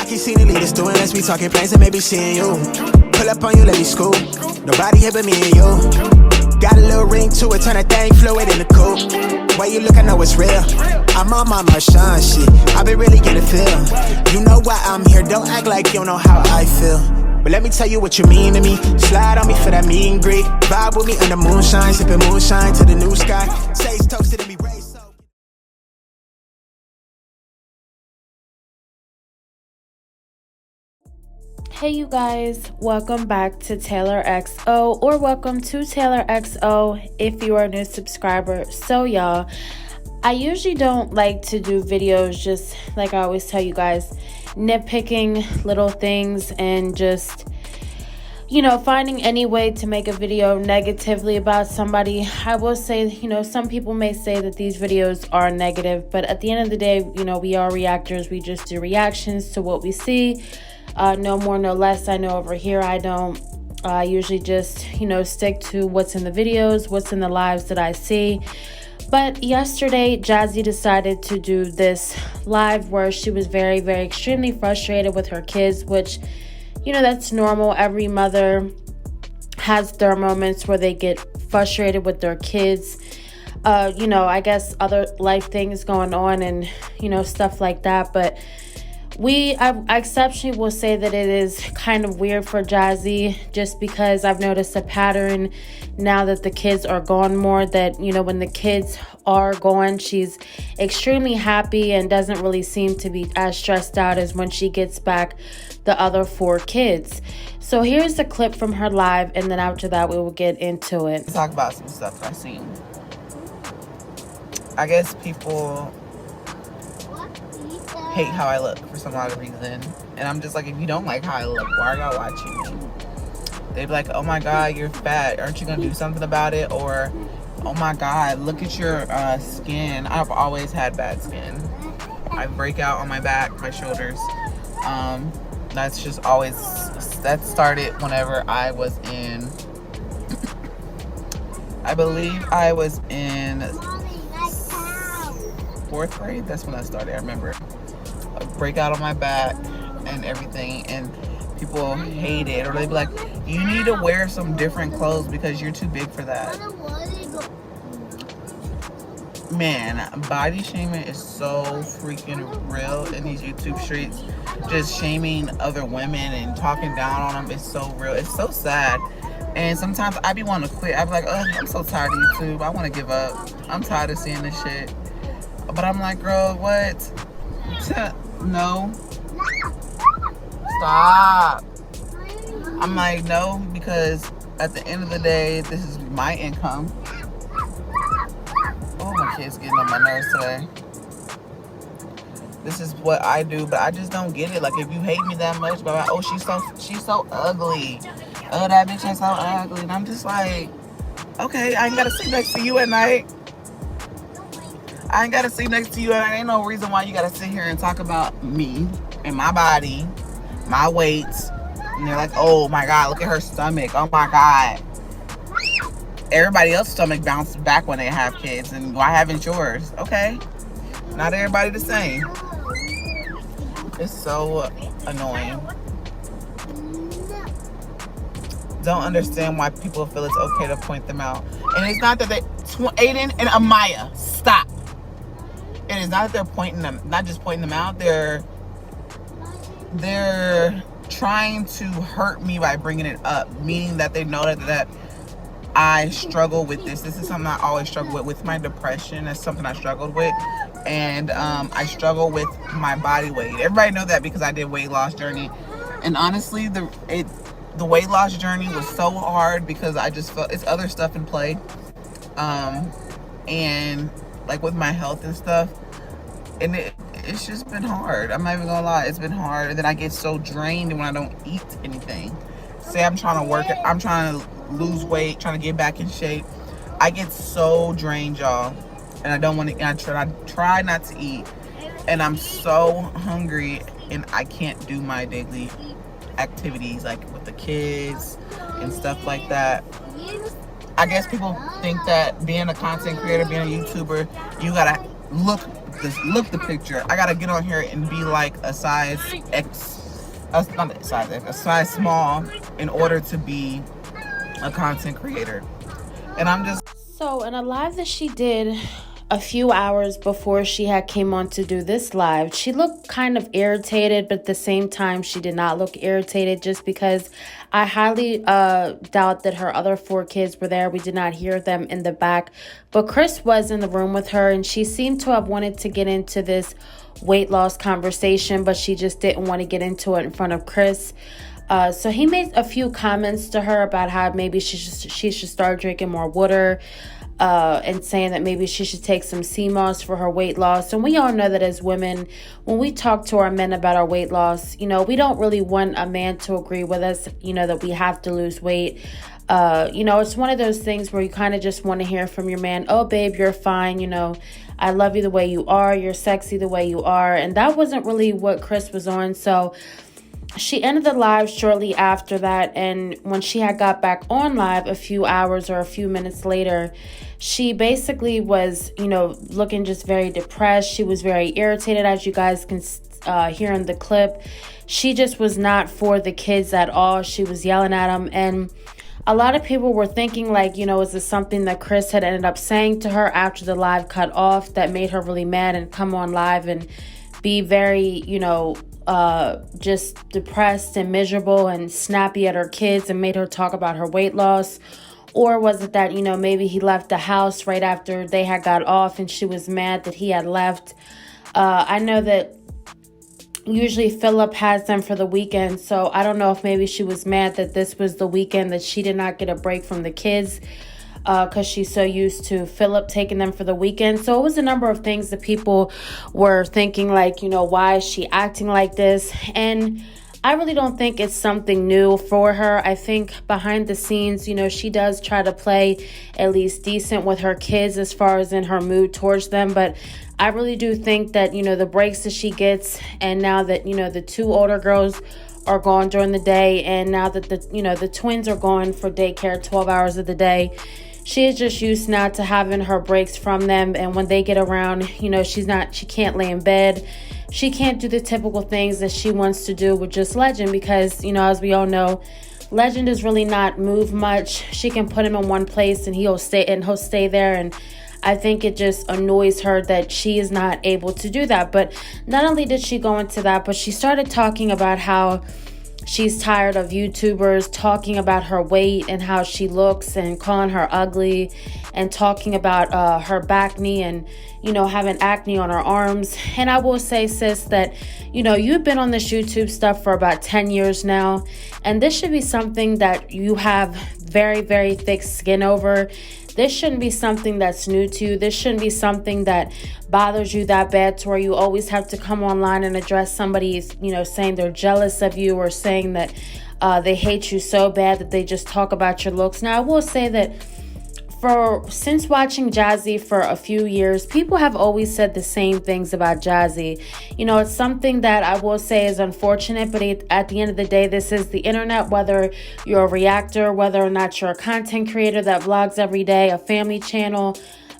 I can see the leaders doing, let's be talking plans and maybe seeing you. Pull up on you, let me scoop. Nobody here but me and you. Got a little ring to it, turn that thing fluid in the coupe. Way you look, I know it's real. I'm on my Marshawn shit, I been really getting feel. You know why I'm here, don't act like you don't know how I feel. But let me tell you what you mean to me. Slide on me for that meet and greet. Vibe with me under moonshine, sipping moonshine to the new sky. Taste toasted and be raised so. Hey you guys, welcome back to TaylorXo, or welcome to TaylorXo if you are a new subscriber. So y'all, I usually don't like to do videos, just like I always tell you guys, nitpicking little things and just, you know, finding any way to make a video negatively about somebody. I will say, you know, some people may say that these videos are negative, but at the end of the day, you know, we are reactors. We just do reactions to what we see. No more, no less. I know over here I don't. I usually just, you know, stick to what's in the videos, what's in the lives that I see. But yesterday, Jazzy decided to do this live where she was very, very extremely frustrated with her kids, which, you know, that's normal. Every mother has their moments where they get frustrated with their kids. You know, I guess other life things going on and, you know, stuff like that. But I exceptionally will say that it is kind of weird for Jazzy, just because I've noticed a pattern now that the kids are gone more, that, you know, when the kids are gone, she's extremely happy and doesn't really seem to be as stressed out as when she gets back the other 4 kids. So here's the clip from her live, and then after that we will get into it. Talk about some stuff I've seen. I guess people hate how I look for some odd reason, and I'm just like, if you don't like how I look, why are y'all watching me? They'd be like, oh my god, you're fat, aren't you gonna do something about it? Or, oh my god, look at your skin. I've always had bad skin. I break out on my back, my shoulders. That's just always, that started whenever I was in, I believe I was in 4th grade. That's when I started. I remember a breakout on my back and everything, and people hate it, or they'd be like, you need to wear some different clothes because you're too big for that. Man, body shaming is so freaking real in these YouTube streets. Just shaming other women and talking down on them is so real. It's so sad. And sometimes I be wanting to quit. I be like, oh, I'm so tired of YouTube. I want to give up. I'm tired of seeing this shit. But I'm like, girl, what? No. Stop. I'm like, no, because at the end of the day, this is my income. Oh, my kid's getting on my nerves today. This is what I do, but I just don't get it. Like, if you hate me that much, but oh, she's so ugly. Oh, that bitch is so ugly. And I'm just like, okay, I ain't gotta sit next to you at night. I ain't gotta sit next to you, and ain't no reason why you gotta sit here and talk about me and my body, my weight. And they're like, oh my god, look at her stomach. Oh my god. Everybody else's stomach bounces back when they have kids, and why haven't yours? Okay. Not everybody the same. It's so annoying. Don't understand why people feel it's okay to point them out. And it's not that they, Aiden and Amaya, stop. It is not that they're pointing them, not just pointing them out. They're trying to hurt me by bringing it up, meaning that they know that I struggle with this. This is something I always struggle with my depression. That's something I struggled with. And I struggle with my body weight. Everybody know that because I did weight loss journey. And honestly, the weight loss journey was so hard because I just felt it's other stuff in play. And like with my health and stuff. And it's just been hard. I'm not even gonna lie, it's been hard. And then I get so drained when I don't eat anything. Say I'm trying to lose weight, trying to get back in shape. I get so drained, y'all. And I don't want to, I try not to eat. And I'm so hungry and I can't do my daily activities like with the kids and stuff like that. I guess people think that being a content creator, being a YouTuber, you gotta look the picture. I gotta get on here and be like a size X not a size X, a size small in order to be a content creator. And I'm just... So in a live that she did a few hours before she had came on to do this live, she looked kind of irritated, but at the same time she did not look irritated, just because I highly doubt that her other 4 kids were there. We did not hear them in the back, but Chris was in the room with her, and she seemed to have wanted to get into this weight loss conversation, but she just didn't want to get into it in front of Chris. So he made a few comments to her about how maybe she should start drinking more water, and saying that maybe she should take some sea moss for her weight loss. And we all know that as women, when we talk to our men about our weight loss, we don't really want a man to agree with us, that we have to lose weight. It's one of those things where you kind of just want to hear from your man, oh, babe, you're fine. I love you the way you are. You're sexy the way you are. And that wasn't really what Chris was on. So she ended the live shortly after that, and when she had got back on live a few hours or a few minutes later, she basically was, looking just very depressed. She was very irritated, as you guys can hear in the clip. She just was not for the kids at all. She was yelling at them, and a lot of people were thinking, like, is this something that Chris had ended up saying to her after the live cut off that made her really mad and come on live and be very, just depressed and miserable and snappy at her kids and made her talk about her weight loss? Or was it that, maybe he left the house right after they had got off and she was mad that he had left? I know that usually Philip has them for the weekend, so I don't know if maybe she was mad that this was the weekend that she did not get a break from the kids, because she's so used to Philip taking them for the weekend. So it was a number of things that people were thinking, like, why is she acting like this? And I really don't think it's something new for her. I think behind the scenes, she does try to play at least decent with her kids as far as in her mood towards them. But I really do think that, the breaks that she gets, and now that, the 2 older girls are gone during the day, and now that the twins are gone for daycare 12 hours of the day, she is just used now to having her breaks from them. And when they get around, she can't lay in bed. She can't do the typical things that she wants to do with just Legend, because, as we all know, Legend does really not move much. She can put him in one place and he'll stay there. And I think it just annoys her that she is not able to do that. But not only did she go into that, but she started talking about how she's tired of YouTubers talking about her weight and how she looks and calling her ugly, and talking about her back knee and, having acne on her arms. And I will say, sis, that, you've been on this YouTube stuff for about 10 years now, and this should be something that you have very, very thick skin over. This shouldn't be something that's new to you. This shouldn't be something that bothers you that bad to where you always have to come online and address somebody, saying they're jealous of you, or saying that they hate you so bad that they just talk about your looks. Now, I will say that since watching Jazzy for a few years, people have always said the same things about Jazzy. It's something that I will say is unfortunate, but at the end of the day, this is the internet. Whether you're a reactor, whether or not you're a content creator that vlogs every day, a family channel,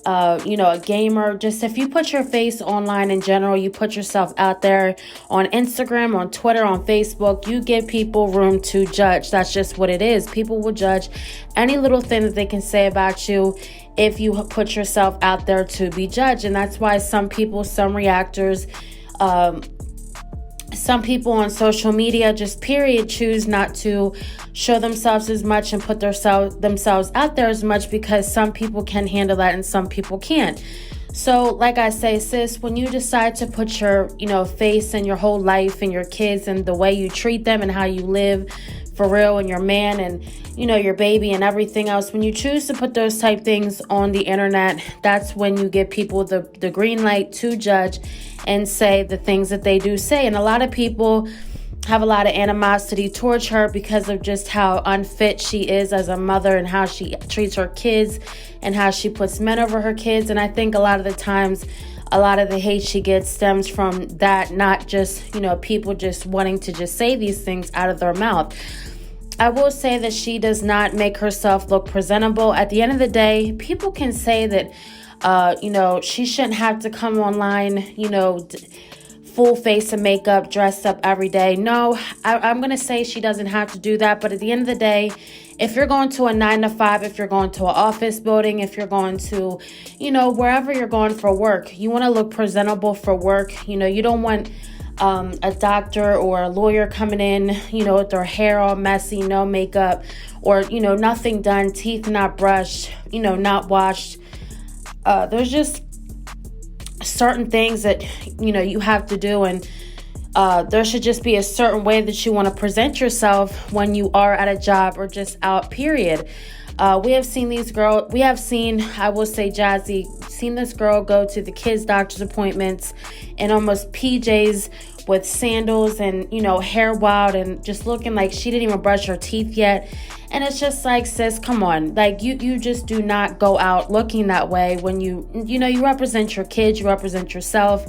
a gamer, just if you put your face online in general, you put yourself out there on Instagram, on Twitter, on Facebook, you give people room to judge. That's just what it is. People will judge any little thing that they can say about you if you put yourself out there to be judged. And that's why some people, some reactors, some people on social media, just period, choose not to show themselves as much and put themselves out there as much, because some people can handle that and some people can't. So like I say, sis, when you decide to put your, face and your whole life and your kids and the way you treat them and how you live for real, and your man and, your baby and everything else, when you choose to put those type things on the internet, that's when you give people the green light to judge and say the things that they do say. And a lot of people have a lot of animosity towards her because of just how unfit she is as a mother, and how she treats her kids, and how she puts men over her kids. And I think a lot of the times, a lot of the hate she gets stems from that, not just, people just wanting to just say these things out of their mouth. I will say that she does not make herself look presentable. At the end of the day, people can say that, she shouldn't have to come online, full face of makeup, dressed up every day. No, I'm going to say she doesn't have to do that. But at the end of the day, if you're going to a 9 to 5, if you're going to an office building, if you're going to, wherever you're going for work, you want to look presentable for work. You don't want a doctor or a lawyer coming in, with their hair all messy, no makeup, or, nothing done, teeth not brushed, not washed. There's just certain things that, you have to do. And there should just be a certain way that you want to present yourself when you are at a job or just out, period. We have seen, I will say, Jazzy, seen this girl go to the kids' doctor's appointments in almost PJs with sandals and, hair wild and just looking like she didn't even brush her teeth yet. And it's just like, sis, come on. Like, you just do not go out looking that way when you represent your kids, you represent yourself.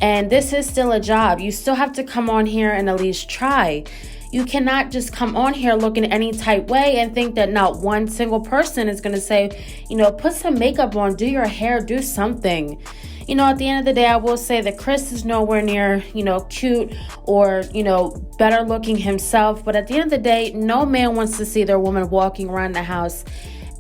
And this is still a job. You still have to come on here and at least try. You cannot just come on here looking any type way and think that not one single person is going to say, put some makeup on, do your hair, do something. At the end of the day, I will say that Chris is nowhere near, cute or, better looking himself. But at the end of the day, no man wants to see their woman walking around the house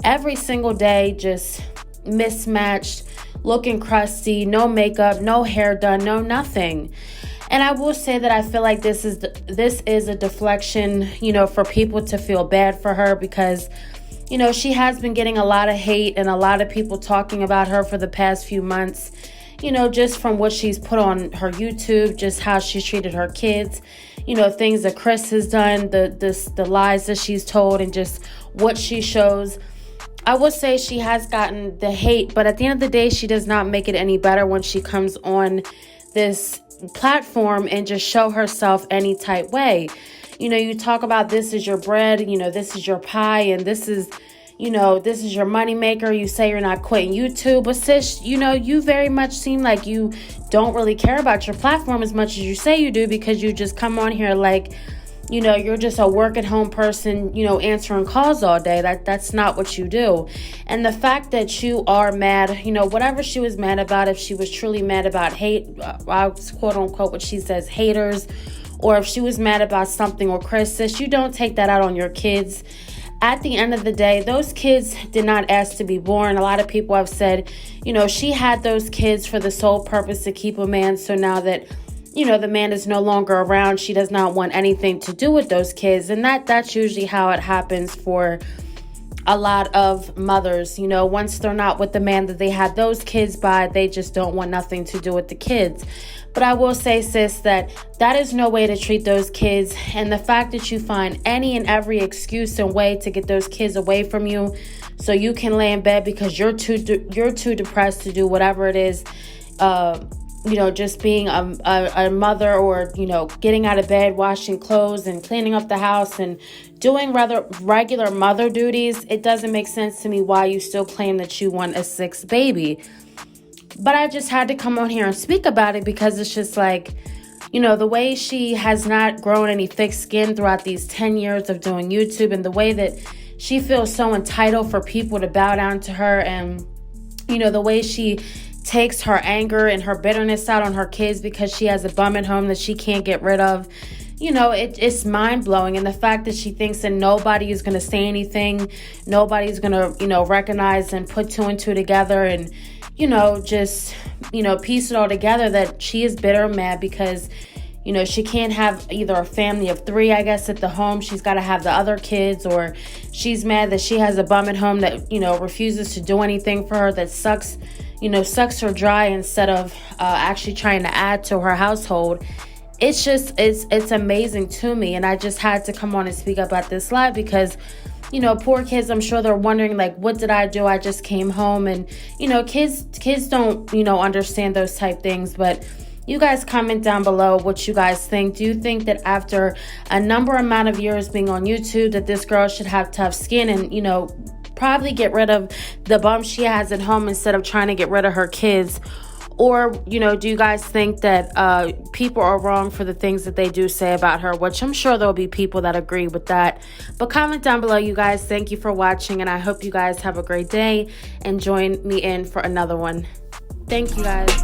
every single day, just mismatched, looking crusty, no makeup, no hair done, no nothing. And I will say that I feel like this is a deflection, for people to feel bad for her because, she has been getting a lot of hate and a lot of people talking about her for the past few months, just from what she's put on her YouTube, just how she's treated her kids, things that Chris has done, the lies that she's told, and just what she shows. I will say she has gotten the hate, but at the end of the day, she does not make it any better when she comes on this platform and just show herself any type way. You talk about this is your bread, this is your pie, and this is your money maker. You say you're not quitting YouTube, but sis, you very much seem like you don't really care about your platform as much as you say you do, because you just come on here like, you're just a work at home person, answering calls all day. That's not what you do. And the fact that you are mad, whatever she was mad about, if she was truly mad about hate, quote unquote, what she says, haters, or if she was mad about something with Chris, sis, you don't take that out on your kids. At the end of the day, those kids did not ask to be born. A lot of people have said, she had those kids for the sole purpose to keep a man. So now that, the man is no longer around, she does not want anything to do with those kids. And that's usually how it happens for a lot of mothers. Once they're not with the man that they had those kids by, they just don't want nothing to do with the kids. But I will say, sis, that is no way to treat those kids. And the fact that you find any and every excuse and way to get those kids away from you so you can lay in bed because you're too depressed to do whatever it is, just being a mother, or, getting out of bed, washing clothes and cleaning up the house and doing rather regular mother duties. It doesn't make sense to me why you still claim that you want a sixth baby. But I just had to come on here and speak about it because it's just like, the way she has not grown any thick skin throughout these 10 years of doing YouTube, and the way that she feels so entitled for people to bow down to her, and, the way she takes her anger and her bitterness out on her kids because she has a bum at home that she can't get rid of. It's mind-blowing. And the fact that she thinks that nobody is going to say anything, nobody's going to, recognize and put two and two together and, just, piece it all together, that she is bitter and mad because, she can't have either a family of 3, I guess, at the home. She's got to have the other kids, or she's mad that she has a bum at home that, refuses to do anything for her, that sucks her dry instead of actually trying to add to her household. It's just, it's amazing to me. And I just had to come on and speak about this live because, poor kids, I'm sure they're wondering, like, what did I do? I just came home. And, kids don't, understand those type things. But you guys comment down below what you guys think. Do you think that after a amount of years being on YouTube that this girl should have tough skin and, probably get rid of the bum she has at home instead of trying to get rid of her kids? Or, do you guys think that people are wrong for the things that they do say about her? Which I'm sure there'll be people that agree with that. But comment down below, you guys. Thank you for watching, and I hope you guys have a great day and join me in for another one. Thank you, guys.